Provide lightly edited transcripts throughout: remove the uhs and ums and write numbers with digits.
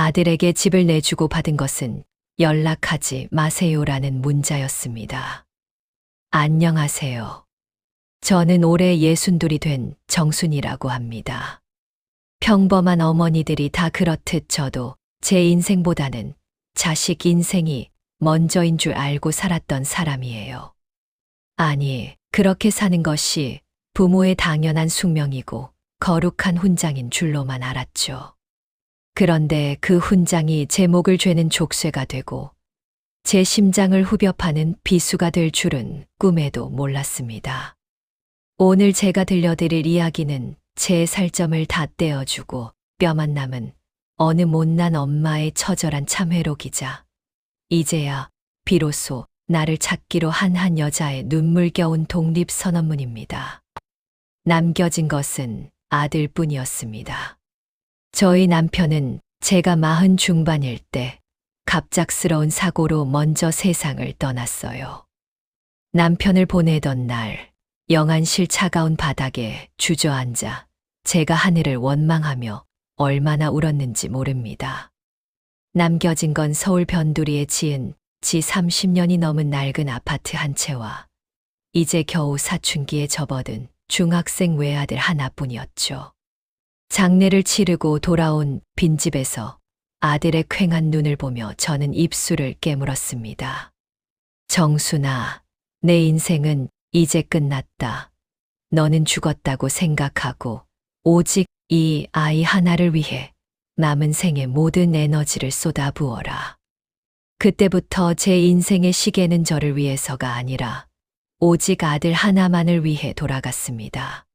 아들에게 집을 내주고 받은 것은 연락하지 마세요라는 문자였습니다. 안녕하세요. 저는 올해 62이 된 정순이라고 합니다. 평범한 어머니들이 다 그렇듯 저도 제 인생보다는 자식 인생이 먼저인 줄 알고 살았던 사람이에요. 아니, 그렇게 사는 것이 부모의 당연한 숙명이고 거룩한 훈장인 줄로만 알았죠. 그런데 그 훈장이 제 목을 죄는 족쇄가 되고 제 심장을 후벼 파는 비수가 될 줄은 꿈에도 몰랐습니다. 오늘 제가 들려드릴 이야기는 제 살점을 다 떼어주고 뼈만 남은 어느 못난 엄마의 처절한 참회록이자 이제야 비로소 나를 찾기로 한 여자의 눈물겨운 독립선언문입니다. 남겨진 것은 아들뿐이었습니다. 저희 남편은 제가 40 중반일 때 갑작스러운 사고로 먼저 세상을 떠났어요. 남편을 보내던 날 영안실 차가운 바닥에 주저앉아 제가 하늘을 원망하며 얼마나 울었는지 모릅니다. 남겨진 건 서울 변두리에 지은 지 30년이 넘은 낡은 아파트 한 채와 이제 겨우 사춘기에 접어든 중학생 외아들 하나뿐이었죠. 장례를 치르고 돌아온 빈집에서 아들의 퀭한 눈을 보며 저는 입술을 깨물었습니다. 정순아, 내 인생은 이제 끝났다. 너는 죽었다고 생각하고 오직 이 아이 하나를 위해 남은 생의 모든 에너지를 쏟아부어라. 그때부터 제 인생의 시계는 저를 위해서가 아니라 오직 아들 하나만을 위해 돌아갔습니다.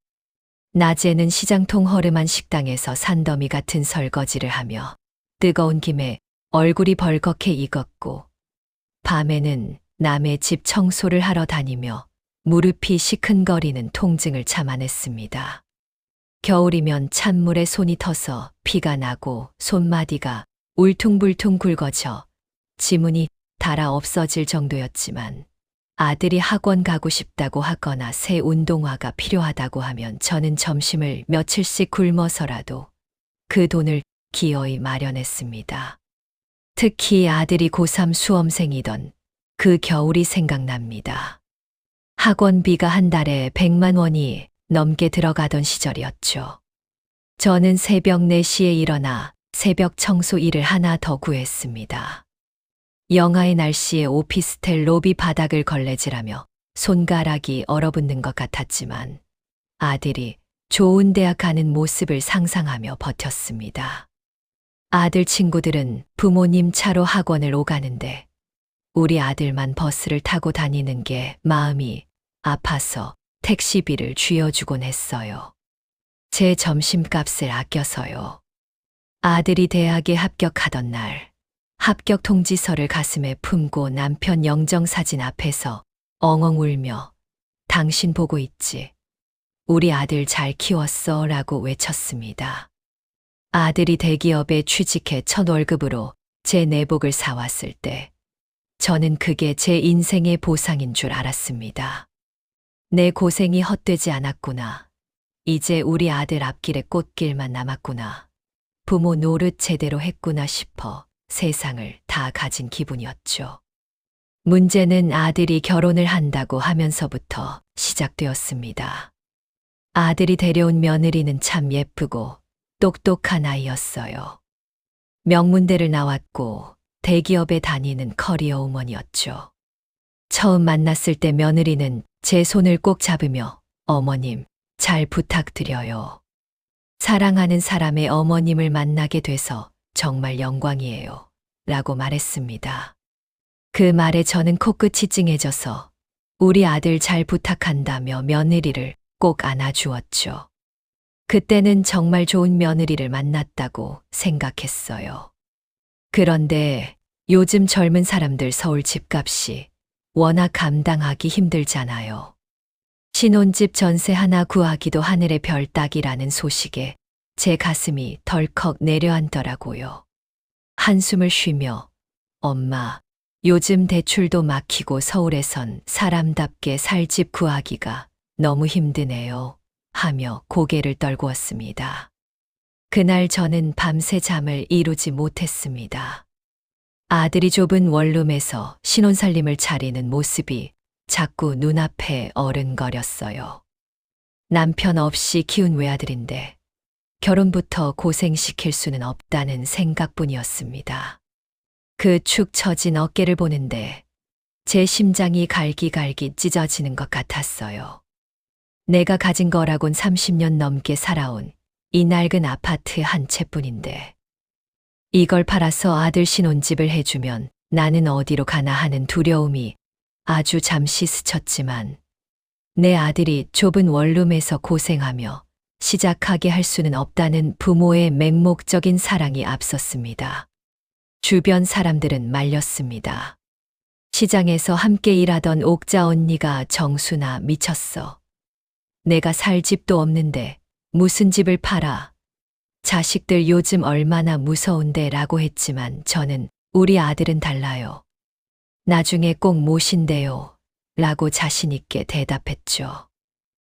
낮에는 시장통 허름한 식당에서 산더미 같은 설거지를 하며 뜨거운 김에 얼굴이 벌겋게 익었고 밤에는 남의 집 청소를 하러 다니며 무릎이 시큰거리는 통증을 참아냈습니다. 겨울이면 찬물에 손이 터서 피가 나고 손마디가 울퉁불퉁 굵어져 지문이 닳아 없어질 정도였지만 아들이 학원 가고 싶다고 하거나 새 운동화가 필요하다고 하면 저는 점심을 며칠씩 굶어서라도 그 돈을 기어이 마련했습니다. 특히 아들이 고3 수험생이던 그 겨울이 생각납니다. 학원비가 한 달에 100만 원이 넘게 들어가던 시절이었죠. 저는 새벽 4시에 일어나 새벽 청소 일을 하나 더 구했습니다. 영하의 날씨에 오피스텔 로비 바닥을 걸레질하며 손가락이 얼어붙는 것 같았지만 아들이 좋은 대학 가는 모습을 상상하며 버텼습니다. 아들 친구들은 부모님 차로 학원을 오가는데 우리 아들만 버스를 타고 다니는 게 마음이 아파서 택시비를 쥐어주곤 했어요. 제 점심값을 아껴서요. 아들이 대학에 합격하던 날 합격 통지서를 가슴에 품고 남편 영정사진 앞에서 엉엉 울며 당신 보고 있지? 우리 아들 잘 키웠어 라고 외쳤습니다. 아들이 대기업에 취직해 첫 월급으로 제 내복을 사왔을 때 저는 그게 제 인생의 보상인 줄 알았습니다. 내 고생이 헛되지 않았구나. 이제 우리 아들 앞길에 꽃길만 남았구나. 부모 노릇 제대로 했구나 싶어 세상을 다 가진 기분이었죠. 문제는 아들이 결혼을 한다고 하면서부터 시작되었습니다. 아들이 데려온 며느리는 참 예쁘고 똑똑한 아이였어요. 명문대를 나왔고 대기업에 다니는 커리어 우먼이었죠. 처음 만났을 때 며느리는 제 손을 꼭 잡으며 어머님, 잘 부탁드려요. 사랑하는 사람의 어머님을 만나게 돼서 정말 영광이에요. 라고 말했습니다. 그 말에 저는 코끝이 찡해져서 우리 아들 잘 부탁한다며 며느리를 꼭 안아주었죠. 그때는 정말 좋은 며느리를 만났다고 생각했어요. 그런데 요즘 젊은 사람들 서울 집값이 워낙 감당하기 힘들잖아요. 신혼집 전세 하나 구하기도 하늘의 별 따기라는 소식에 제 가슴이 덜컥 내려앉더라고요. 한숨을 쉬며 엄마, 요즘 대출도 막히고 서울에선 사람답게 살 집 구하기가 너무 힘드네요. 하며 고개를 떨구었습니다. 그날 저는 밤새 잠을 이루지 못했습니다. 아들이 좁은 원룸에서 신혼살림을 차리는 모습이 자꾸 눈앞에 어른거렸어요. 남편 없이 키운 외아들인데 결혼부터 고생시킬 수는 없다는 생각뿐이었습니다. 그 축 처진 어깨를 보는데 제 심장이 갈기갈기 찢어지는 것 같았어요. 내가 가진 거라곤 30년 넘게 살아온 이 낡은 아파트 한 채뿐인데 이걸 팔아서 아들 신혼집을 해주면 나는 어디로 가나 하는 두려움이 아주 잠시 스쳤지만 내 아들이 좁은 원룸에서 고생하며 시작하게 할 수는 없다는 부모의 맹목적인 사랑이 앞섰습니다. 주변 사람들은 말렸습니다. 시장에서 함께 일하던 옥자 언니가 정수나 미쳤어. 내가 살 집도 없는데 무슨 집을 팔아. 자식들 요즘 얼마나 무서운데 라고 했지만 저는 우리 아들은 달라요. 나중에 꼭 모신대요. 라고 자신있게 대답했죠.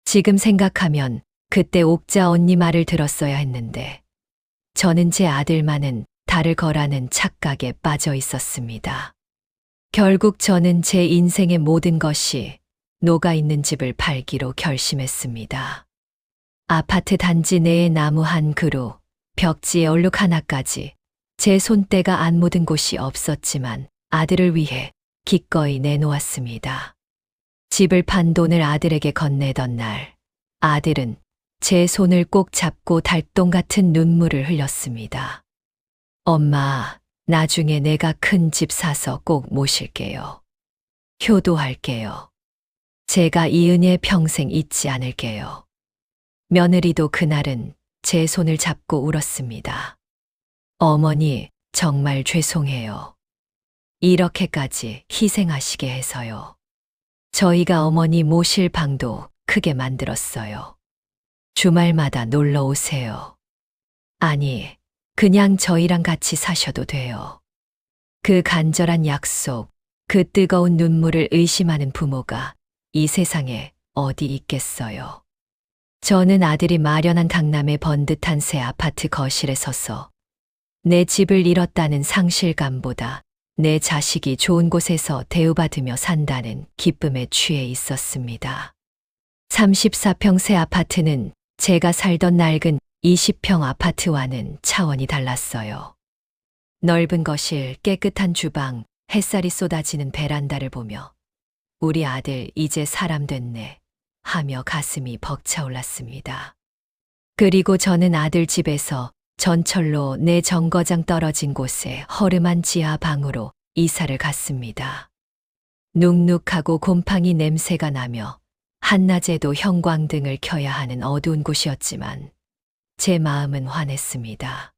지금 생각하면 그때 옥자 언니 말을 들었어야 했는데 저는 제 아들만은 다를 거라는 착각에 빠져 있었습니다. 결국 저는 제 인생의 모든 것이 녹아있는 집을 팔기로 결심했습니다. 아파트 단지 내의 나무 한 그루, 벽지에 얼룩 하나까지 제 손때가 안 묻은 곳이 없었지만 아들을 위해 기꺼이 내놓았습니다. 집을 판 돈을 아들에게 건네던 날, 아들은 제 손을 꼭 잡고 달동 같은 눈물을 흘렸습니다. 엄마, 나중에 내가 큰 집 사서 꼭 모실게요. 효도할게요. 제가 이 은혜 평생 잊지 않을게요. 며느리도 그날은 제 손을 잡고 울었습니다. 어머니, 정말 죄송해요. 이렇게까지 희생하시게 해서요. 저희가 어머니 모실 방도 크게 만들었어요. 주말마다 놀러 오세요. 아니, 그냥 저희랑 같이 사셔도 돼요. 그 간절한 약속, 그 뜨거운 눈물을 의심하는 부모가 이 세상에 어디 있겠어요. 저는 아들이 마련한 강남의 번듯한 새 아파트 거실에 서서 내 집을 잃었다는 상실감보다 내 자식이 좋은 곳에서 대우받으며 산다는 기쁨에 취해 있었습니다. 34평 새 아파트는 제가 살던 낡은 20평 아파트와는 차원이 달랐어요. 넓은 거실, 깨끗한 주방, 햇살이 쏟아지는 베란다를 보며 우리 아들 이제 사람 됐네 하며 가슴이 벅차올랐습니다. 그리고 저는 아들 집에서 전철로 내 정거장 떨어진 곳에 허름한 지하 방으로 이사를 갔습니다. 눅눅하고 곰팡이 냄새가 나며 한낮에도 형광등을 켜야 하는 어두운 곳이었지만 제 마음은 환했습니다.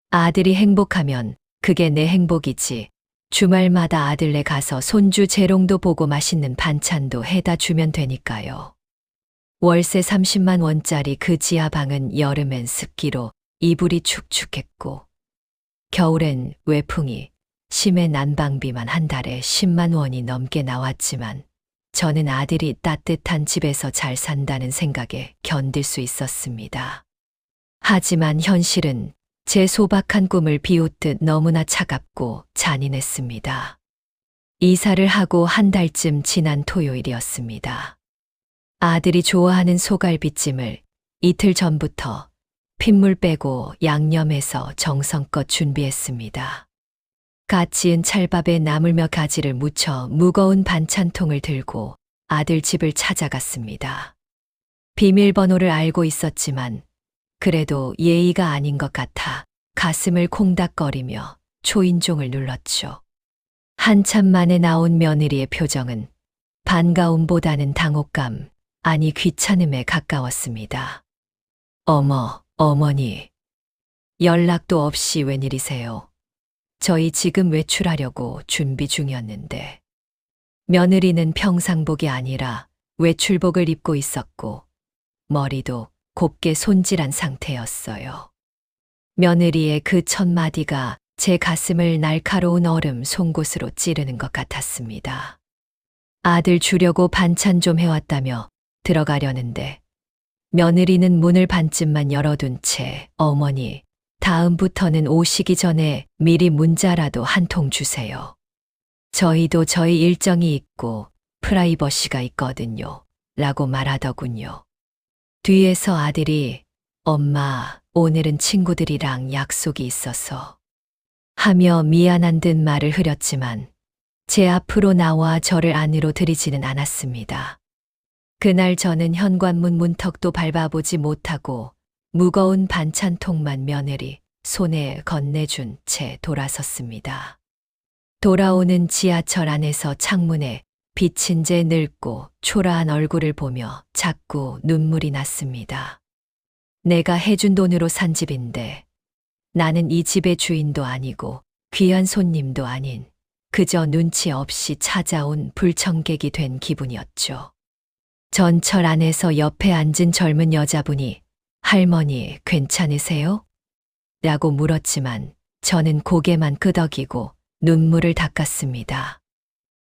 아들이 행복하면 그게 내 행복이지. 주말마다 아들네 가서 손주 재롱도 보고 맛있는 반찬도 해다 주면 되니까요. 월세 30만 원짜리 그 지하방은 여름엔 습기로 이불이 축축했고 겨울엔 외풍이 심해 난방비만 한 달에 10만 원이 넘게 나왔지만 저는 아들이 따뜻한 집에서 잘 산다는 생각에 견딜 수 있었습니다. 하지만 현실은 제 소박한 꿈을 비웃듯 너무나 차갑고 잔인했습니다. 이사를 하고 한 달쯤 지난 토요일이었습니다. 아들이 좋아하는 소갈비찜을 이틀 전부터 핏물 빼고 양념해서 정성껏 준비했습니다. 갓 지은 찰밥에 나물 몇 가지를 묻혀 무거운 반찬통을 들고 아들 집을 찾아갔습니다. 비밀번호를 알고 있었지만 그래도 예의가 아닌 것 같아 가슴을 콩닥거리며 초인종을 눌렀죠. 한참 만에 나온 며느리의 표정은 반가움보다는 당혹감, 아니 귀찮음에 가까웠습니다. 어머니. 연락도 없이 웬일이세요? 저희 지금 외출하려고 준비 중이었는데. 며느리는 평상복이 아니라 외출복을 입고 있었고 머리도 곱게 손질한 상태였어요. 며느리의 그 첫 마디가 제 가슴을 날카로운 얼음 송곳으로 찌르는 것 같았습니다. 아들 주려고 반찬 좀 해왔다며 들어가려는데 며느리는 문을 반쯤만 열어둔 채 어머니, 다음부터는 오시기 전에 미리 문자라도 한 통 주세요. 저희도 저희 일정이 있고 프라이버시가 있거든요. 라고 말하더군요. 뒤에서 아들이 엄마, 오늘은 친구들이랑 약속이 있어서 하며 미안한 듯 말을 흐렸지만 제 앞으로 나와 저를 안으로 들이지는 않았습니다. 그날 저는 현관문 문턱도 밟아보지 못하고 무거운 반찬통만 며느리 손에 건네준 채 돌아섰습니다. 돌아오는 지하철 안에서 창문에 비친 제 늙고 초라한 얼굴을 보며 자꾸 눈물이 났습니다. 내가 해준 돈으로 산 집인데 나는 이 집의 주인도 아니고 귀한 손님도 아닌 그저 눈치 없이 찾아온 불청객이 된 기분이었죠. 전철 안에서 옆에 앉은 젊은 여자분이 할머니 괜찮으세요? 라고 물었지만 저는 고개만 끄덕이고 눈물을 닦았습니다.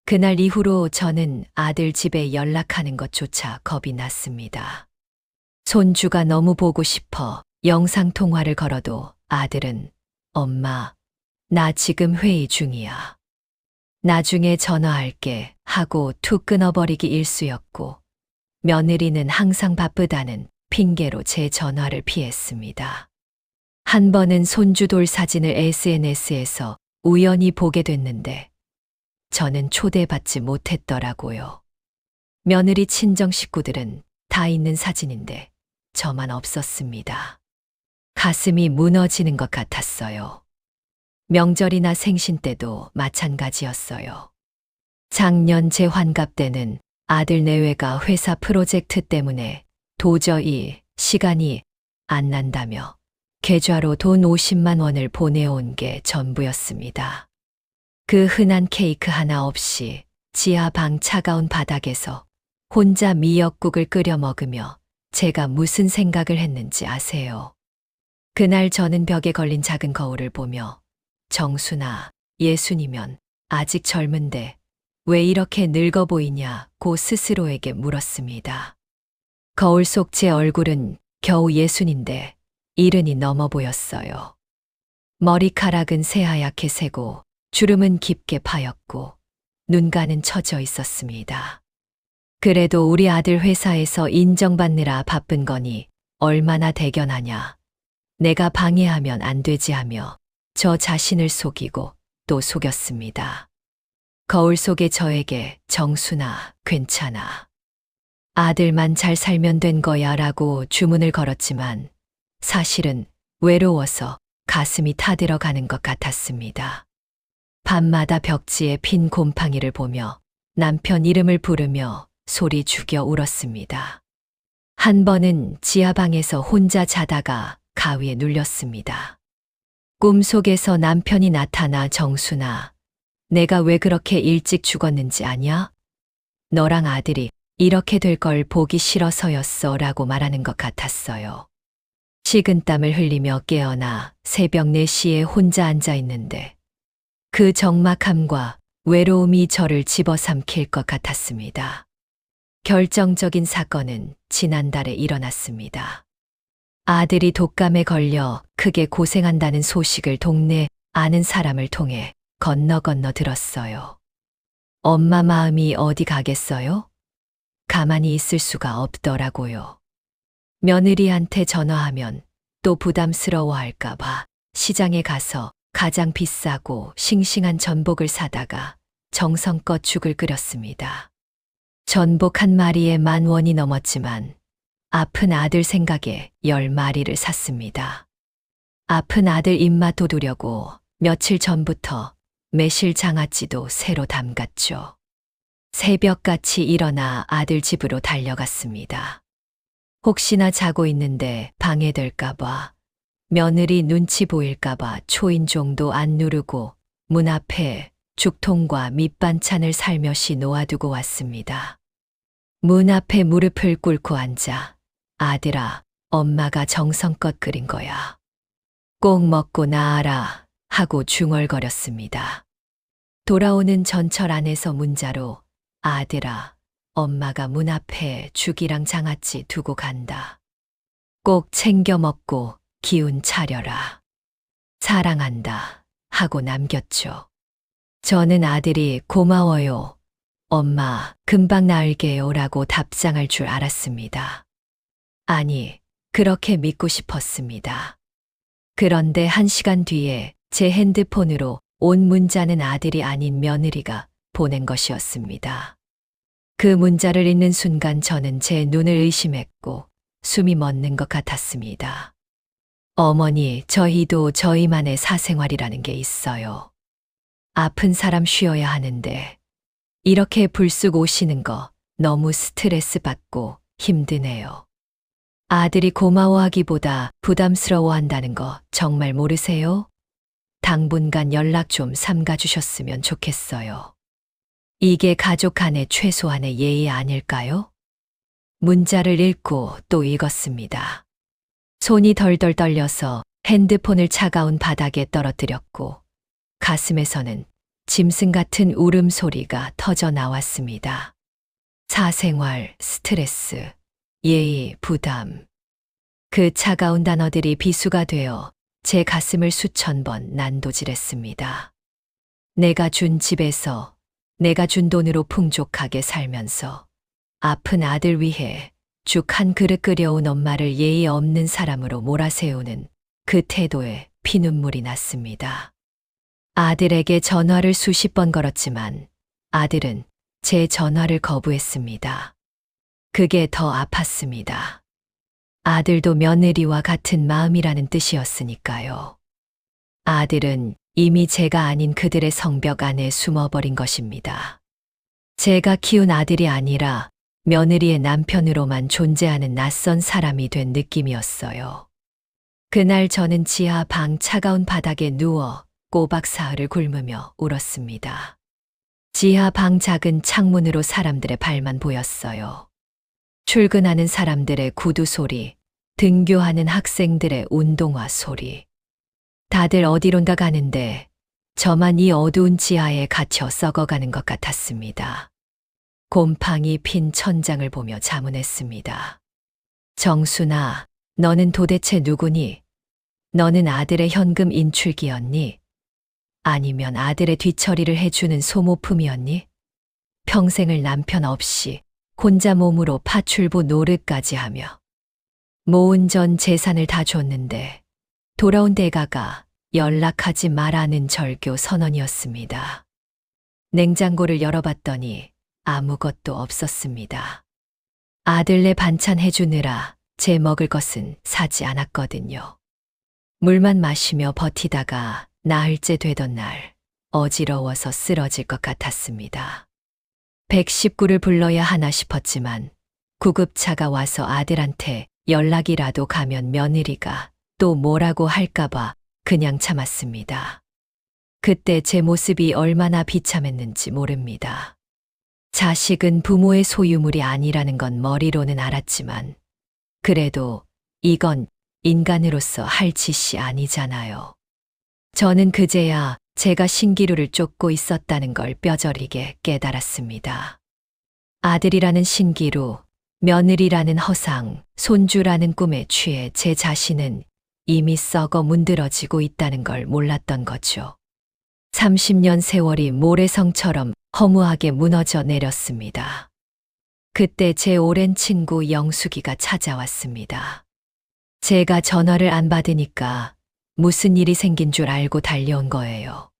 그날 이후로 저는 아들 집에 연락하는 것조차 겁이 났습니다. 손주가 너무 보고 싶어 영상통화를 걸어도 아들은 엄마, 나 지금 회의 중이야. 나중에 전화할게 하고 툭 끊어버리기 일쑤였고 며느리는 항상 바쁘다는 핑계로 제 전화를 피했습니다. 한 번은 손주 돌 사진을 SNS에서 우연히 보게 됐는데 저는 초대받지 못했더라고요. 며느리 친정 식구들은 다 있는 사진인데 저만 없었습니다. 가슴이 무너지는 것 같았어요. 명절이나 생신 때도 마찬가지였어요. 작년 제 환갑 때는 아들 내외가 회사 프로젝트 때문에 도저히 시간이 안 난다며 계좌로 돈 50만 원을 보내온 게 전부였습니다. 그 흔한 케이크 하나 없이 지하 방 차가운 바닥에서 혼자 미역국을 끓여 먹으며 제가 무슨 생각을 했는지 아세요? 그날 저는 벽에 걸린 작은 거울을 보며 정순아, 예순이면 아직 젊은데 왜 이렇게 늙어 보이냐고 스스로에게 물었습니다. 거울 속 제 얼굴은 겨우 예순인데 70이 넘어 보였어요. 머리카락은 새하얗게 새고 주름은 깊게 파였고 눈가는 처져 있었습니다. 그래도 우리 아들 회사에서 인정받느라 바쁜 거니 얼마나 대견하냐. 내가 방해하면 안 되지 하며 저 자신을 속이고 또 속였습니다. 거울 속의 저에게 정순아, 괜찮아. 아들만 잘 살면 된 거야 라고 주문을 걸었지만 사실은 외로워서 가슴이 타들어가는 것 같았습니다. 밤마다 벽지에 핀 곰팡이를 보며 남편 이름을 부르며 소리 죽여 울었습니다. 한 번은 지하방에서 혼자 자다가 가위에 눌렸습니다. 꿈속에서 남편이 나타나 정순아, 내가 왜 그렇게 일찍 죽었는지 아냐? 너랑 아들이 이렇게 될 걸 보기 싫어서였어 라고 말하는 것 같았어요. 식은땀을 흘리며 깨어나 새벽 4시에 혼자 앉아 있는데 그 적막함과 외로움이 저를 집어삼킬 것 같았습니다. 결정적인 사건은 지난달에 일어났습니다. 아들이 독감에 걸려 크게 고생한다는 소식을 동네 아는 사람을 통해 건너 들었어요. 엄마 마음이 어디 가겠어요? 가만히 있을 수가 없더라고요. 며느리한테 전화하면 또 부담스러워할까봐 시장에 가서 가장 비싸고 싱싱한 전복을 사다가 정성껏 죽을 끓였습니다. 전복 한 마리에 10,000원이 넘었지만 아픈 아들 생각에 10마리를 샀습니다. 아픈 아들 입맛 돋우려고 며칠 전부터 매실 장아찌도 새로 담갔죠. 새벽같이 일어나 아들 집으로 달려갔습니다. 혹시나 자고 있는데 방해될까봐, 며느리 눈치 보일까봐 초인종도 안 누르고 문 앞에 죽통과 밑반찬을 살며시 놓아두고 왔습니다. 문 앞에 무릎을 꿇고 앉아 아들아, 엄마가 정성껏 끓인 거야. 꼭 먹고 나아라 하고 중얼거렸습니다. 돌아오는 전철 안에서 문자로 아들아, 엄마가 문 앞에 죽이랑 장아찌 두고 간다. 꼭 챙겨 먹고 기운 차려라. 사랑한다. 하고 남겼죠. 저는 아들이 고마워요. 엄마, 금방 나을게요. 라고 답장할 줄 알았습니다. 아니, 그렇게 믿고 싶었습니다. 그런데 1시간 뒤에 제 핸드폰으로 온 문자는 아들이 아닌 며느리가 보낸 것이었습니다. 그 문자를 읽는 순간 저는 제 눈을 의심했고 숨이 멎는 것 같았습니다. 어머니, 저희도 저희만의 사생활이라는 게 있어요. 아픈 사람 쉬어야 하는데 이렇게 불쑥 오시는 거 너무 스트레스 받고 힘드네요. 아들이 고마워하기보다 부담스러워한다는 거 정말 모르세요? 당분간 연락 좀 삼가주셨으면 좋겠어요. 이게 가족 간의 최소한의 예의 아닐까요? 문자를 읽고 또 읽었습니다. 손이 덜덜 떨려서 핸드폰을 차가운 바닥에 떨어뜨렸고 가슴에서는 짐승 같은 울음소리가 터져 나왔습니다. 사생활, 스트레스, 예의, 부담. 그 차가운 단어들이 비수가 되어 제 가슴을 수천 번 난도질했습니다. 내가 준 집에서, 내가 준 돈으로 풍족하게 살면서 아픈 아들 위해 죽 한 그릇 끓여온 엄마를 예의 없는 사람으로 몰아세우는 그 태도에 피눈물이 났습니다. 아들에게 전화를 수십 번 걸었지만 아들은 제 전화를 거부했습니다. 그게 더 아팠습니다. 아들도 며느리와 같은 마음이라는 뜻이었으니까요. 아들은 이미 제가 아닌 그들의 성벽 안에 숨어버린 것입니다. 제가 키운 아들이 아니라 며느리의 남편으로만 존재하는 낯선 사람이 된 느낌이었어요. 그날 저는 지하 방 차가운 바닥에 누워 꼬박 사흘을 굶으며 울었습니다. 지하 방 작은 창문으로 사람들의 발만 보였어요. 출근하는 사람들의 구두 소리, 등교하는 학생들의 운동화 소리. 다들 어디론가 가는데 저만 이 어두운 지하에 갇혀 썩어가는 것 같았습니다. 곰팡이 핀 천장을 보며 자문했습니다. 정순아, 너는 도대체 누구니? 너는 아들의 현금 인출기였니? 아니면 아들의 뒤처리를 해주는 소모품이었니? 평생을 남편 없이 혼자 몸으로 파출부 노릇까지 하며 모은 전 재산을 다 줬는데 돌아온 대가가 연락하지 말라는 절교 선언이었습니다. 냉장고를 열어봤더니 아무것도 없었습니다. 아들네 반찬 해주느라 제 먹을 것은 사지 않았거든요. 물만 마시며 버티다가 나흘째 되던 날 어지러워서 쓰러질 것 같았습니다. 119를 불러야 하나 싶었지만 구급차가 와서 아들한테 연락이라도 가면 며느리가 또 뭐라고 할까봐 그냥 참았습니다. 그때 제 모습이 얼마나 비참했는지 모릅니다. 자식은 부모의 소유물이 아니라는 건 머리로는 알았지만 그래도 이건 인간으로서 할 짓이 아니잖아요. 저는 그제야 제가 신기루를 쫓고 있었다는 걸 뼈저리게 깨달았습니다. 아들이라는 신기루, 며느리라는 허상, 손주라는 꿈에 취해 제 자신은 이미 썩어 문드러지고 있다는 걸 몰랐던 거죠. 30년 세월이 모래성처럼 허무하게 무너져 내렸습니다. 그때 제 오랜 친구 영숙이가 찾아왔습니다. 제가 전화를 안 받으니까 무슨 일이 생긴 줄 알고 달려온 거예요.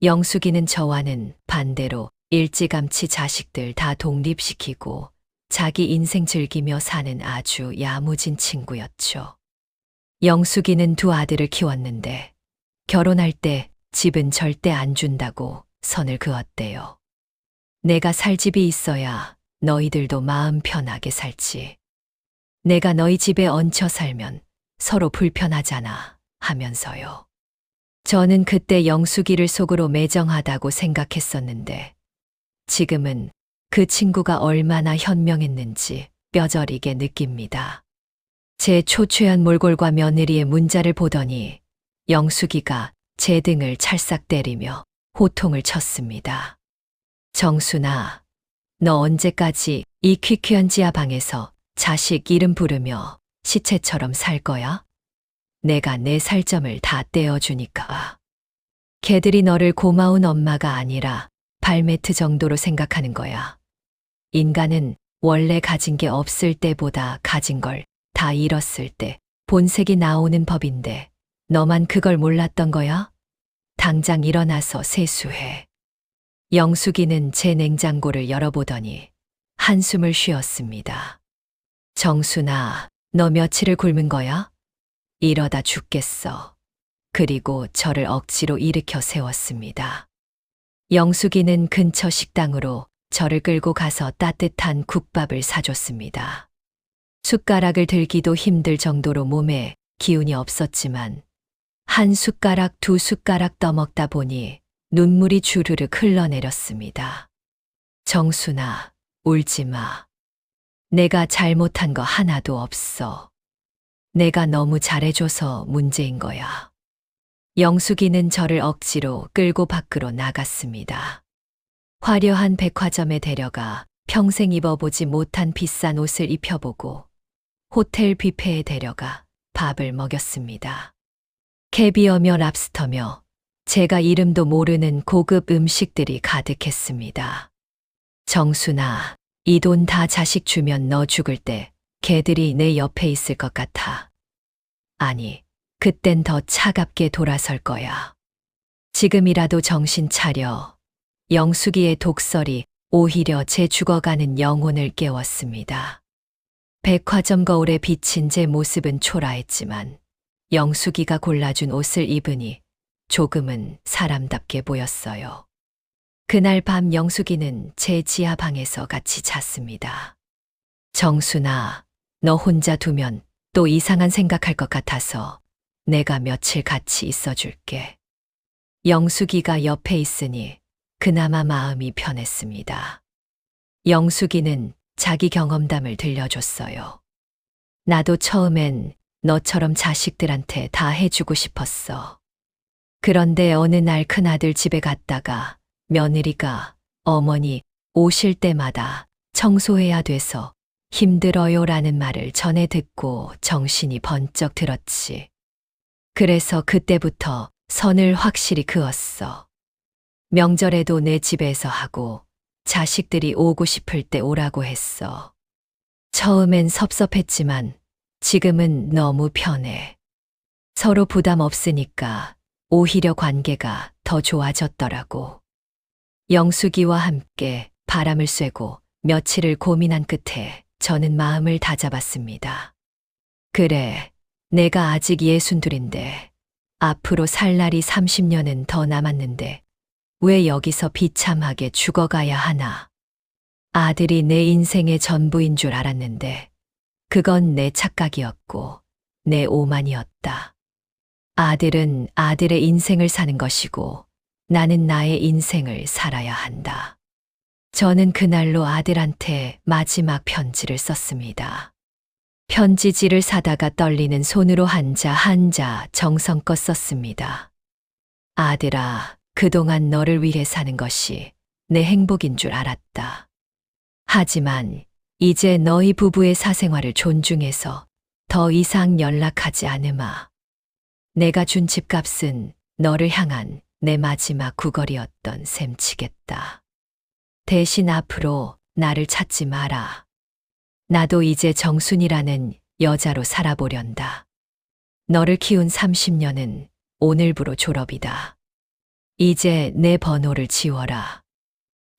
영숙이는 저와는 반대로 일찌감치 자식들 다 독립시키고 자기 인생 즐기며 사는 아주 야무진 친구였죠. 영숙이는 2 아들을 키웠는데 결혼할 때 집은 절대 안 준다고 선을 그었대요. 내가 살 집이 있어야 너희들도 마음 편하게 살지. 내가 너희 집에 얹혀 살면 서로 불편하잖아 하면서요. 저는 그때 영숙이를 속으로 매정하다고 생각했었는데 지금은 그 친구가 얼마나 현명했는지 뼈저리게 느낍니다. 제 초췌한 몰골과 며느리의 문자를 보더니 영숙이가 제 등을 찰싹 때리며 호통을 쳤습니다. 정순아, 너 언제까지 이 퀴퀴한 지하방에서 자식 이름 부르며 시체처럼 살 거야? 내가 내 살점을 다 떼어주니까. 걔들이 너를 고마운 엄마가 아니라 발매트 정도로 생각하는 거야. 인간은 원래 가진 게 없을 때보다 가진 걸 다 잃었을 때 본색이 나오는 법인데 너만 그걸 몰랐던 거야? 당장 일어나서 세수해. 영숙이는 제 냉장고를 열어보더니 한숨을 쉬었습니다. 정순아, 너 며칠을 굶은 거야? 이러다 죽겠어. 그리고 저를 억지로 일으켜 세웠습니다. 영숙이는 근처 식당으로 저를 끌고 가서 따뜻한 국밥을 사줬습니다. 숟가락을 들기도 힘들 정도로 몸에 기운이 없었지만 한 숟가락 두 숟가락 떠먹다 보니 눈물이 주르륵 흘러내렸습니다. 정순아, 울지 마. 내가 잘못한 거 하나도 없어. 내가 너무 잘해줘서 문제인 거야. 영숙이는 저를 억지로 끌고 밖으로 나갔습니다. 화려한 백화점에 데려가 평생 입어보지 못한 비싼 옷을 입혀보고 호텔 뷔페에 데려가 밥을 먹였습니다. 캐비어며 랍스터며 제가 이름도 모르는 고급 음식들이 가득했습니다. 정순아, 이 돈 다 자식 주면 너 죽을 때 걔들이 내 옆에 있을 것 같아. 아니, 그땐 더 차갑게 돌아설 거야. 지금이라도 정신 차려. 영숙이의 독설이 오히려 제 죽어가는 영혼을 깨웠습니다. 백화점 거울에 비친 제 모습은 초라했지만 영숙이가 골라준 옷을 입으니 조금은 사람답게 보였어요. 그날 밤 영숙이는 제 지하방에서 같이 잤습니다. 정순아, 너 혼자 두면 또 이상한 생각할 것 같아서 내가 며칠 같이 있어줄게. 영숙이가 옆에 있으니 그나마 마음이 편했습니다. 영숙이는 자기 경험담을 들려줬어요. 나도 처음엔 너처럼 자식들한테 다 해주고 싶었어. 그런데 어느 날 큰아들 집에 갔다가 며느리가 어머니 오실 때마다 청소해야 돼서 힘들어요라는 말을 전해 듣고 정신이 번쩍 들었지. 그래서 그때부터 선을 확실히 그었어. 명절에도 내 집에서 하고 자식들이 오고 싶을 때 오라고 했어. 처음엔 섭섭했지만 지금은 너무 편해. 서로 부담 없으니까 오히려 관계가 더 좋아졌더라고. 영숙이와 함께 바람을 쐬고 며칠을 고민한 끝에 저는 마음을 다잡았습니다. 그래, 내가 아직 62인데 앞으로 살 날이 30년은 더 남았는데 왜 여기서 비참하게 죽어가야 하나. 아들이 내 인생의 전부인 줄 알았는데 그건 내 착각이었고 내 오만이었다. 아들은 아들의 인생을 사는 것이고 나는 나의 인생을 살아야 한다. 저는 그날로 아들한테 마지막 편지를 썼습니다. 편지지를 사다가 떨리는 손으로 한자 정성껏 썼습니다. 아들아, 그동안 너를 위해 사는 것이 내 행복인 줄 알았다. 하지만 이제 너희 부부의 사생활을 존중해서 더 이상 연락하지 않으마. 내가 준 집값은 너를 향한 내 마지막 구걸이었던 셈치겠다. 대신 앞으로 나를 찾지 마라. 나도 이제 정순이라는 여자로 살아보련다. 너를 키운 30년은 오늘부로 졸업이다. 이제 내 번호를 지워라.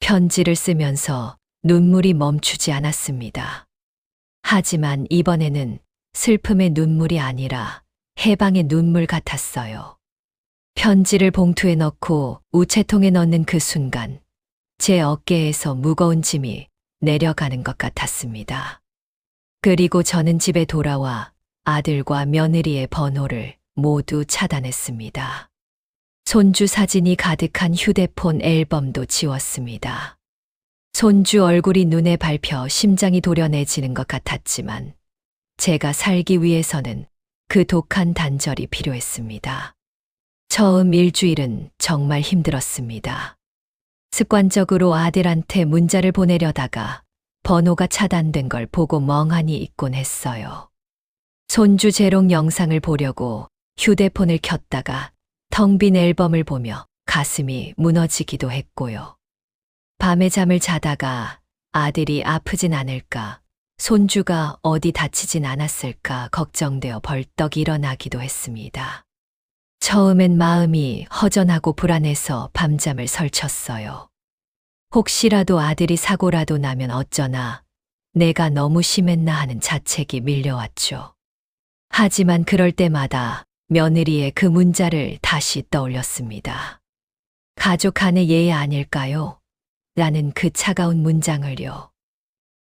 편지를 쓰면서 눈물이 멈추지 않았습니다. 하지만 이번에는 슬픔의 눈물이 아니라 해방의 눈물 같았어요. 편지를 봉투에 넣고 우체통에 넣는 그 순간 제 어깨에서 무거운 짐이 내려가는 것 같았습니다. 그리고 저는 집에 돌아와 아들과 며느리의 번호를 모두 차단했습니다. 손주 사진이 가득한 휴대폰 앨범도 지웠습니다. 손주 얼굴이 눈에 밟혀 심장이 도려내지는 것 같았지만 제가 살기 위해서는 그 독한 단절이 필요했습니다. 처음 일주일은 정말 힘들었습니다. 습관적으로 아들한테 문자를 보내려다가 번호가 차단된 걸 보고 멍하니 있곤 했어요. 손주 재롱 영상을 보려고 휴대폰을 켰다가 텅 빈 앨범을 보며 가슴이 무너지기도 했고요. 밤에 잠을 자다가 아들이 아프진 않을까, 손주가 어디 다치진 않았을까 걱정되어 벌떡 일어나기도 했습니다. 처음엔 마음이 허전하고 불안해서 밤잠을 설쳤어요. 혹시라도 아들이 사고라도 나면 어쩌나, 내가 너무 심했나 하는 자책이 밀려왔죠. 하지만 그럴 때마다 며느리의 그 문자를 다시 떠올렸습니다. 가족 간의 예의 아닐까요? 라는 그 차가운 문장을요.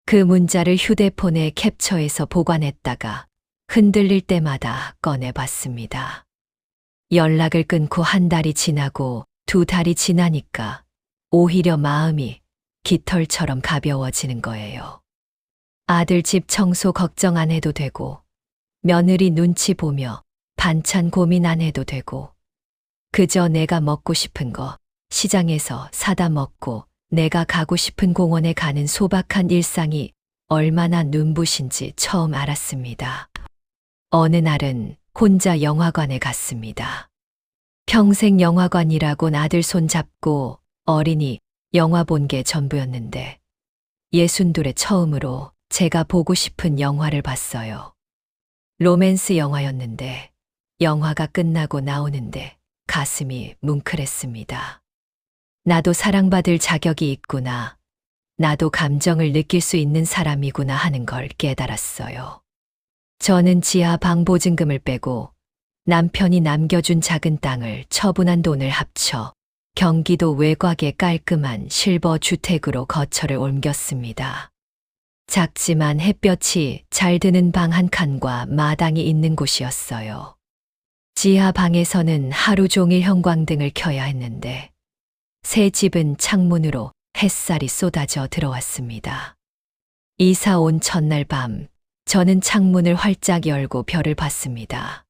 그 문자를 휴대폰에 캡처해서 보관했다가 흔들릴 때마다 꺼내봤습니다. 연락을 끊고 한 달이 지나고 두 달이 지나니까 오히려 마음이 깃털처럼 가벼워지는 거예요. 아들 집 청소 걱정 안 해도 되고, 며느리 눈치 보며 반찬 고민 안 해도 되고, 그저 내가 먹고 싶은 거 시장에서 사다 먹고 내가 가고 싶은 공원에 가는 소박한 일상이 얼마나 눈부신지 처음 알았습니다. 어느 날은 혼자 영화관에 갔습니다. 평생 영화관이라곤 아들 손 잡고 어린이 영화 본 게 전부였는데 62에 처음으로 제가 보고 싶은 영화를 봤어요. 로맨스 영화였는데 영화가 끝나고 나오는데 가슴이 뭉클했습니다. 나도 사랑받을 자격이 있구나. 나도 감정을 느낄 수 있는 사람이구나 하는 걸 깨달았어요. 저는 지하 방 보증금을 빼고 남편이 남겨준 작은 땅을 처분한 돈을 합쳐 경기도 외곽의 깔끔한 실버 주택으로 거처를 옮겼습니다. 작지만 햇볕이 잘 드는 방 한 칸과 마당이 있는 곳이었어요. 지하 방에서는 하루 종일 형광등을 켜야 했는데 새 집은 창문으로 햇살이 쏟아져 들어왔습니다. 이사 온 첫날 밤, 저는 창문을 활짝 열고 별을 봤습니다.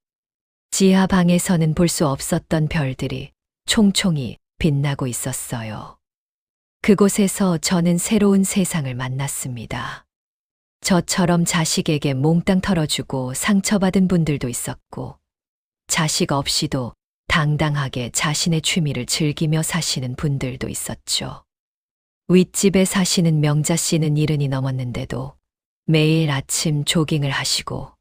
지하 방에서는 볼 수 없었던 별들이 총총히 빛나고 있었어요. 그곳에서 저는 새로운 세상을 만났습니다. 저처럼 자식에게 몽땅 털어주고 상처받은 분들도 있었고, 자식 없이도 당당하게 자신의 취미를 즐기며 사시는 분들도 있었죠. 윗집에 사시는 명자 씨는 70이 넘었는데도 매일 아침 조깅을 하시고,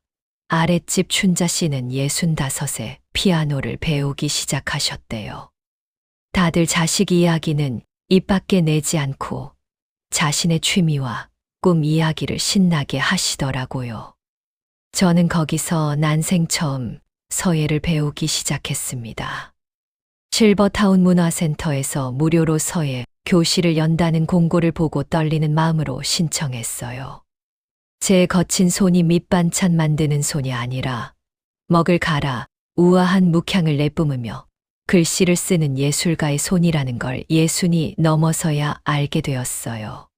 아랫집 춘자 씨는 65에 피아노를 배우기 시작하셨대요. 다들 자식 이야기는 입 밖에 내지 않고 자신의 취미와 꿈 이야기를 신나게 하시더라고요. 저는 거기서 난생 처음 서예를 배우기 시작했습니다. 실버타운 문화센터에서 무료로 서예 교실을 연다는 공고를 보고 떨리는 마음으로 신청했어요. 제 거친 손이 밑반찬 만드는 손이 아니라 먹을 갈아 우아한 묵향을 내뿜으며 글씨를 쓰는 예술가의 손이라는 걸 예순이 넘어서야 알게 되었어요.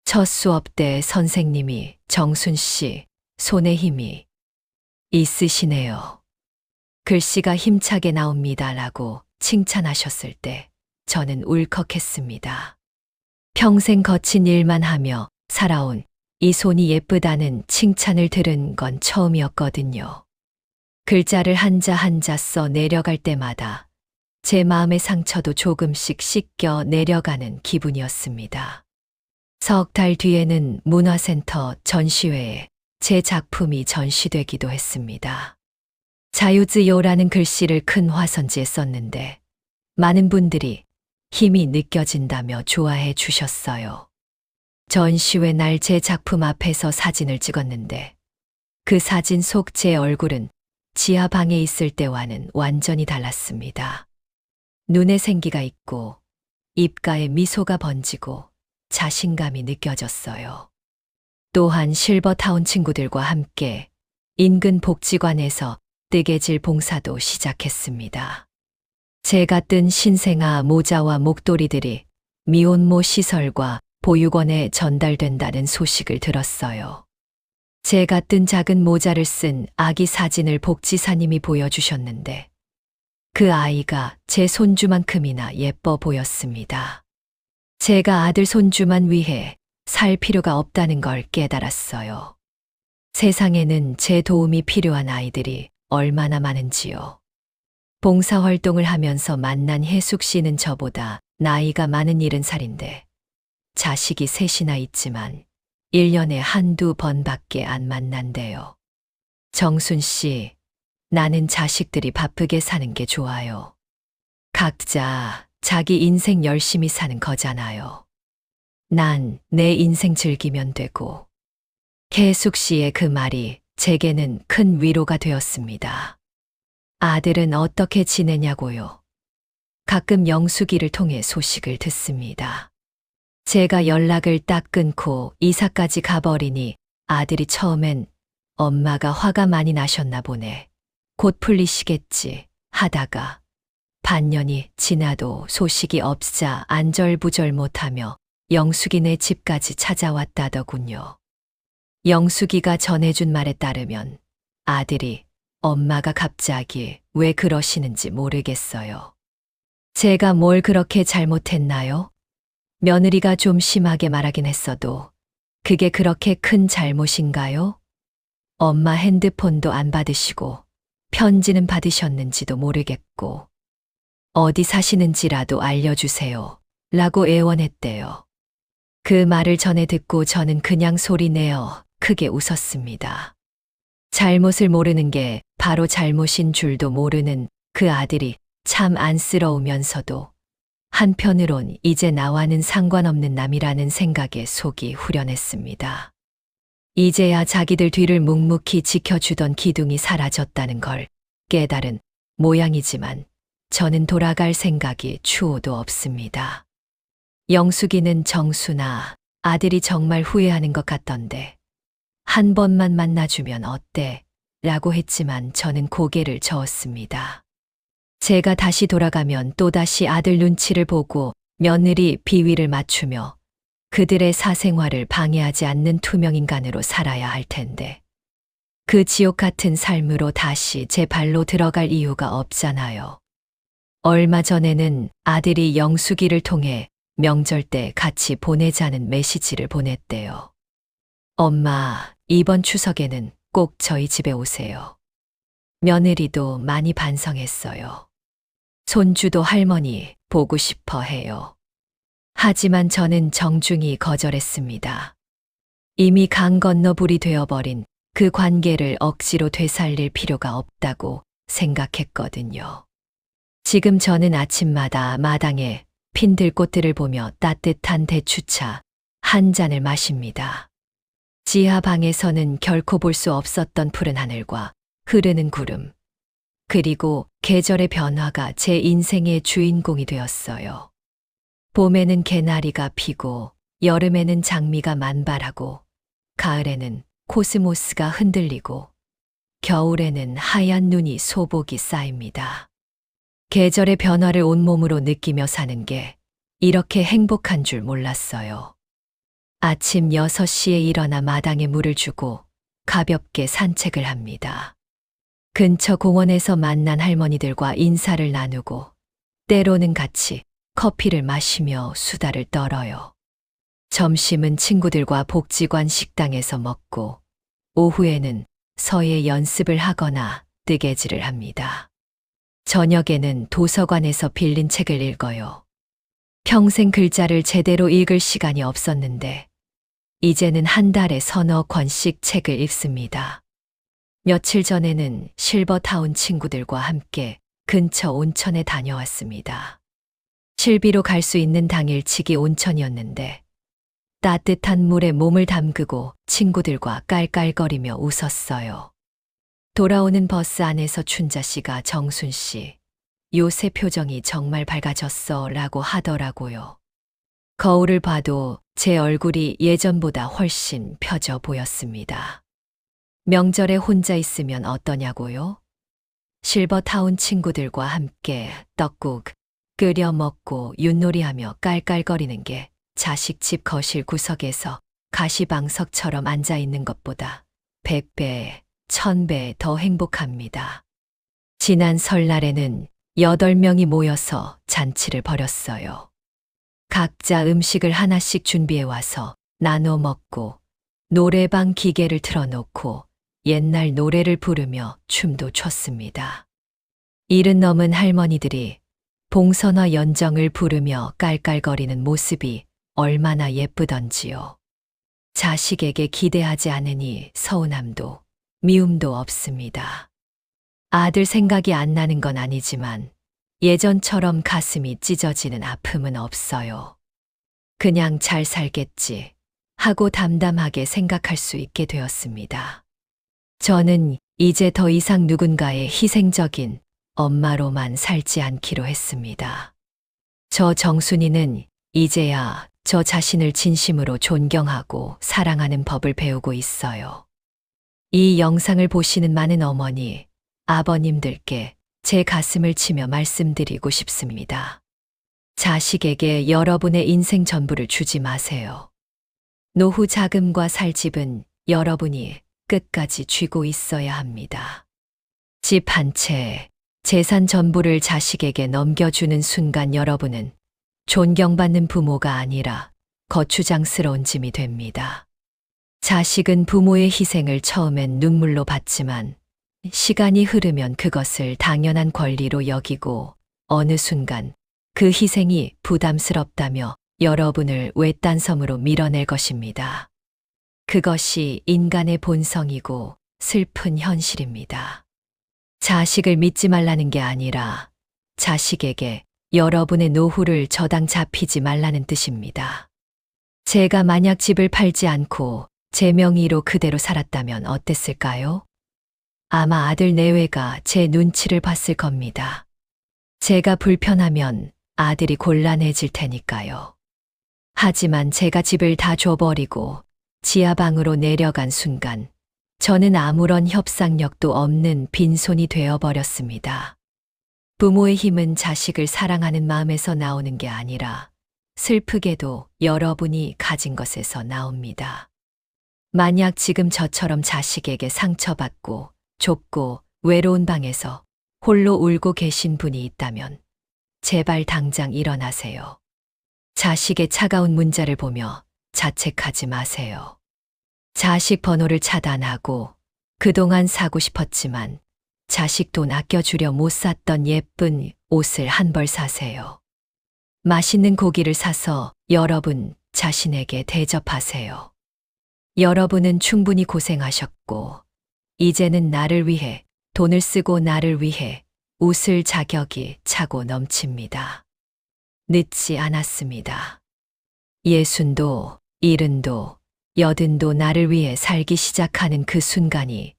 첫 수업 때 선생님이 정순 씨, 손에 힘이 있으시네요. 글씨가 힘차게 나옵니다 라고 칭찬하셨을 때 저는 울컥했습니다. 평생 거친 일만 하며 살아온 이 손이 예쁘다는 칭찬을 들은 건 처음이었거든요. 글자를 한자 한자 써 내려갈 때마다 제 마음의 상처도 조금씩 씻겨 내려가는 기분이었습니다. 석 달 뒤에는 문화센터 전시회에 제 작품이 전시되기도 했습니다. 자유즈요라는 글씨를 큰 화선지에 썼는데 많은 분들이 힘이 느껴진다며 좋아해 주셨어요. 전시회 날 제 작품 앞에서 사진을 찍었는데 그 사진 속 제 얼굴은 지하 방에 있을 때와는 완전히 달랐습니다. 눈에 생기가 있고 입가에 미소가 번지고 자신감이 느껴졌어요. 또한 실버타운 친구들과 함께 인근 복지관에서 뜨개질 봉사도 시작했습니다. 제가 뜬 신생아 모자와 목도리들이 미혼모 시설과 보육원에 전달된다는 소식을 들었어요. 제가 뜬 작은 모자를 쓴 아기 사진을 복지사님이 보여주셨는데 그 아이가 제 손주만큼이나 예뻐 보였습니다. 제가 아들 손주만 위해 살 필요가 없다는 걸 깨달았어요. 세상에는 제 도움이 필요한 아이들이 얼마나 많은지요. 봉사활동을 하면서 만난 혜숙 씨는 저보다 나이가 많은 70살인데 자식이 셋이나 있지만 1년에 한두 번밖에 안 만난대요. 정순 씨, 나는 자식들이 바쁘게 사는 게 좋아요. 각자 자기 인생 열심히 사는 거잖아요. 난 내 인생 즐기면 되고. 혜숙 씨의 그 말이 제게는 큰 위로가 되었습니다. 아들은 어떻게 지내냐고요? 가끔 영숙이를 통해 소식을 듣습니다. 제가 연락을 딱 끊고 이사까지 가버리니 아들이 처음엔 엄마가 화가 많이 나셨나 보네. 곧 풀리시겠지 하다가 반년이 지나도 소식이 없자 안절부절 못하며 영숙이네 집까지 찾아왔다더군요. 영숙이가 전해준 말에 따르면 아들이 엄마가 갑자기 왜 그러시는지 모르겠어요. 제가 뭘 그렇게 잘못했나요? 며느리가 좀 심하게 말하긴 했어도 그게 그렇게 큰 잘못인가요? 엄마 핸드폰도 안 받으시고 편지는 받으셨는지도 모르겠고 어디 사시는지라도 알려주세요. 라고 애원했대요. 그 말을 전해 듣고 저는 그냥 소리내어 크게 웃었습니다. 잘못을 모르는 게 바로 잘못인 줄도 모르는 그 아들이 참 안쓰러우면서도 한편으론 이제 나와는 상관없는 남이라는 생각에 속이 후련했습니다. 이제야 자기들 뒤를 묵묵히 지켜주던 기둥이 사라졌다는 걸 깨달은 모양이지만 저는 돌아갈 생각이 추호도 없습니다. 영숙이는 정수나 아들이 정말 후회하는 것 같던데 한 번만 만나주면 어때? 라고 했지만 저는 고개를 저었습니다. 제가 다시 돌아가면 또다시 아들 눈치를 보고 며느리 비위를 맞추며 그들의 사생활을 방해하지 않는 투명인간으로 살아야 할 텐데 그 지옥 같은 삶으로 다시 제 발로 들어갈 이유가 없잖아요. 얼마 전에는 아들이 영숙이를 통해 명절 때 같이 보내자는 메시지를 보냈대요. 엄마, 이번 추석에는 꼭 저희 집에 오세요. 며느리도 많이 반성했어요. 손주도 할머니 보고 싶어 해요. 하지만 저는 정중히 거절했습니다. 이미 강 건너 불이 되어버린 그 관계를 억지로 되살릴 필요가 없다고 생각했거든요. 지금 저는 아침마다 마당에 핀 들꽃들을 보며 따뜻한 대추차 한 잔을 마십니다. 지하 방에서는 결코 볼 수 없었던 푸른 하늘과 흐르는 구름, 그리고 계절의 변화가 제 인생의 주인공이 되었어요. 봄에는 개나리가 피고, 여름에는 장미가 만발하고, 가을에는 코스모스가 흔들리고, 겨울에는 하얀 눈이 소복이 쌓입니다. 계절의 변화를 온몸으로 느끼며 사는 게 이렇게 행복한 줄 몰랐어요. 아침 6시에 일어나 마당에 물을 주고 가볍게 산책을 합니다. 근처 공원에서 만난 할머니들과 인사를 나누고 때로는 같이 커피를 마시며 수다를 떨어요. 점심은 친구들과 복지관 식당에서 먹고 오후에는 서예 연습을 하거나 뜨개질을 합니다. 저녁에는 도서관에서 빌린 책을 읽어요. 평생 글자를 제대로 읽을 시간이 없었는데 이제는 한 달에 서너 권씩 책을 읽습니다. 며칠 전에는 실버타운 친구들과 함께 근처 온천에 다녀왔습니다. 실비로 갈 수 있는 당일치기 온천이었는데 따뜻한 물에 몸을 담그고 친구들과 깔깔거리며 웃었어요. 돌아오는 버스 안에서 춘자 씨가 정순 씨, 요새 표정이 정말 밝아졌어 라고 하더라고요. 거울을 봐도 제 얼굴이 예전보다 훨씬 펴져 보였습니다. 명절에 혼자 있으면 어떠냐고요? 실버타운 친구들과 함께 떡국 끓여 먹고 윷놀이하며 깔깔거리는 게 자식 집 거실 구석에서 가시방석처럼 앉아 있는 것보다 100배, 1000배 더 행복합니다. 지난 설날에는 8명이 모여서 잔치를 벌였어요. 각자 음식을 하나씩 준비해 와서 나눠 먹고 노래방 기계를 틀어놓고 옛날 노래를 부르며 춤도 췄습니다. 일흔 넘은 할머니들이 봉선화 연정을 부르며 깔깔거리는 모습이 얼마나 예쁘던지요. 자식에게 기대하지 않으니 서운함도 미움도 없습니다. 아들 생각이 안 나는 건 아니지만 예전처럼 가슴이 찢어지는 아픔은 없어요. 그냥 잘 살겠지 하고 담담하게 생각할 수 있게 되었습니다. 저는 이제 더 이상 누군가의 희생적인 엄마로만 살지 않기로 했습니다. 저 정순이는 이제야 저 자신을 진심으로 존경하고 사랑하는 법을 배우고 있어요. 이 영상을 보시는 많은 어머니, 아버님들께 제 가슴을 치며 말씀드리고 싶습니다. 자식에게 여러분의 인생 전부를 주지 마세요. 노후 자금과 살 집은 여러분이 끝까지 쥐고 있어야 합니다. 집 한 채, 재산 전부를 자식에게 넘겨주는 순간 여러분은 존경받는 부모가 아니라 거추장스러운 짐이 됩니다. 자식은 부모의 희생을 처음엔 눈물로 봤지만 시간이 흐르면 그것을 당연한 권리로 여기고 어느 순간 그 희생이 부담스럽다며 여러분을 외딴 섬으로 밀어낼 것입니다. 그것이 인간의 본성이고 슬픈 현실입니다. 자식을 믿지 말라는 게 아니라 자식에게 여러분의 노후를 저당 잡히지 말라는 뜻입니다. 제가 만약 집을 팔지 않고 제 명의로 그대로 살았다면 어땠을까요? 아마 아들 내외가 제 눈치를 봤을 겁니다. 제가 불편하면 아들이 곤란해질 테니까요. 하지만 제가 집을 다 줘버리고 지하방으로 내려간 순간 저는 아무런 협상력도 없는 빈손이 되어버렸습니다. 부모의 힘은 자식을 사랑하는 마음에서 나오는 게 아니라 슬프게도 여러분이 가진 것에서 나옵니다. 만약 지금 저처럼 자식에게 상처받고 좁고 외로운 방에서 홀로 울고 계신 분이 있다면 제발 당장 일어나세요. 자식의 차가운 문자를 보며 자책하지 마세요. 자식 번호를 차단하고 그동안 사고 싶었지만 자식 돈 아껴주려 못 샀던 예쁜 옷을 한 벌 사세요. 맛있는 고기를 사서 여러분 자신에게 대접하세요. 여러분은 충분히 고생하셨고 이제는 나를 위해 돈을 쓰고 나를 위해 웃을 자격이 차고 넘칩니다. 늦지 않았습니다. 60도, 70도, 80도 나를 위해 살기 시작하는 그 순간이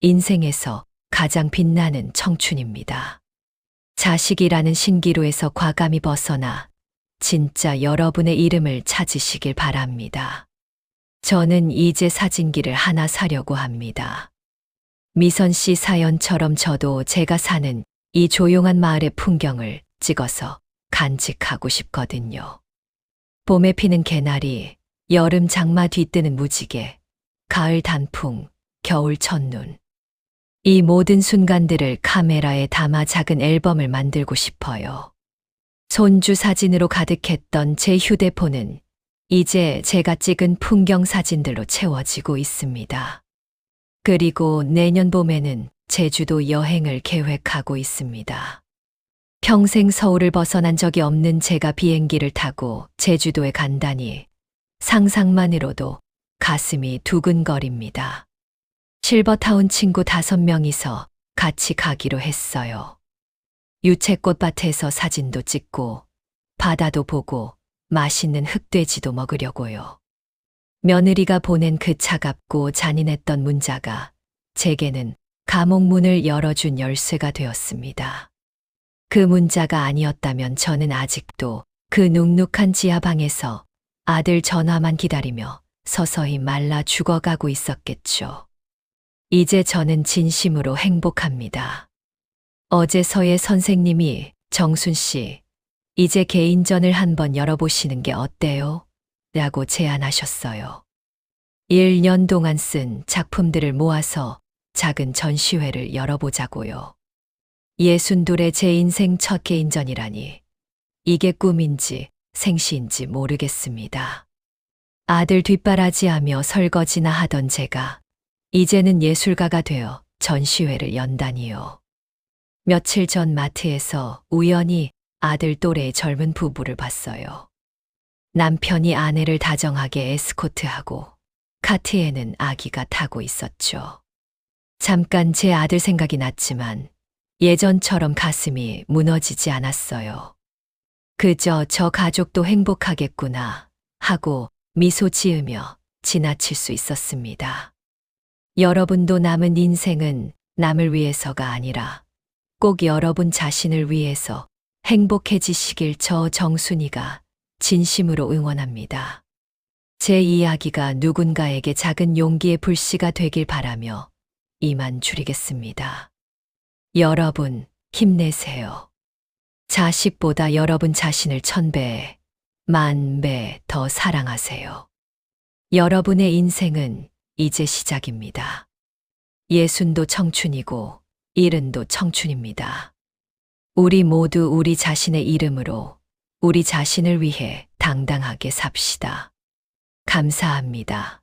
인생에서 가장 빛나는 청춘입니다. 자식이라는 신기루에서 과감히 벗어나 진짜 여러분의 이름을 찾으시길 바랍니다. 저는 이제 사진기를 하나 사려고 합니다. 미선 씨 사연처럼 저도 제가 사는 이 조용한 마을의 풍경을 찍어서 간직하고 싶거든요. 봄에 피는 개나리, 여름 장마 뒤뜨는 무지개, 가을 단풍, 겨울 첫눈. 이 모든 순간들을 카메라에 담아 작은 앨범을 만들고 싶어요. 손주 사진으로 가득했던 제 휴대폰은 이제 제가 찍은 풍경 사진들로 채워지고 있습니다. 그리고 내년 봄에는 제주도 여행을 계획하고 있습니다. 평생 서울을 벗어난 적이 없는 제가 비행기를 타고 제주도에 간다니 상상만으로도 가슴이 두근거립니다. 실버타운 친구 5명이서 같이 가기로 했어요. 유채꽃밭에서 사진도 찍고 바다도 보고 맛있는 흑돼지도 먹으려고요. 며느리가 보낸 그 차갑고 잔인했던 문자가 제게는 감옥 문을 열어준 열쇠가 되었습니다. 그 문자가 아니었다면 저는 아직도 그 눅눅한 지하방에서 아들 전화만 기다리며 서서히 말라 죽어가고 있었겠죠. 이제 저는 진심으로 행복합니다. 어제 서예 선생님이 정순 씨, 이제 개인전을 한번 열어보시는 게 어때요? 라고 제안하셨어요. 1년 동안 쓴 작품들을 모아서 작은 전시회를 열어보자고요. 62의 제 인생 첫 개인전이라니 이게 꿈인지 생시인지 모르겠습니다. 아들 뒷바라지하며 설거지나 하던 제가 이제는 예술가가 되어 전시회를 연다니요. 며칠 전 마트에서 우연히 아들 또래의 젊은 부부를 봤어요. 남편이 아내를 다정하게 에스코트하고 카트에는 아기가 타고 있었죠. 잠깐 제 아들 생각이 났지만 예전처럼 가슴이 무너지지 않았어요. 그저 저 가족도 행복하겠구나 하고 미소 지으며 지나칠 수 있었습니다. 여러분도 남은 인생은 남을 위해서가 아니라 꼭 여러분 자신을 위해서 행복해지시길 저 정순이가 진심으로 응원합니다. 제 이야기가 누군가에게 작은 용기의 불씨가 되길 바라며 이만 줄이겠습니다. 여러분, 힘내세요. 자식보다 여러분 자신을 1000배, 10,000배 더 사랑하세요. 여러분의 인생은 이제 시작입니다. 60도 청춘이고 70도 청춘입니다. 우리 모두 우리 자신의 이름으로 우리 자신을 위해 당당하게 삽시다. 감사합니다.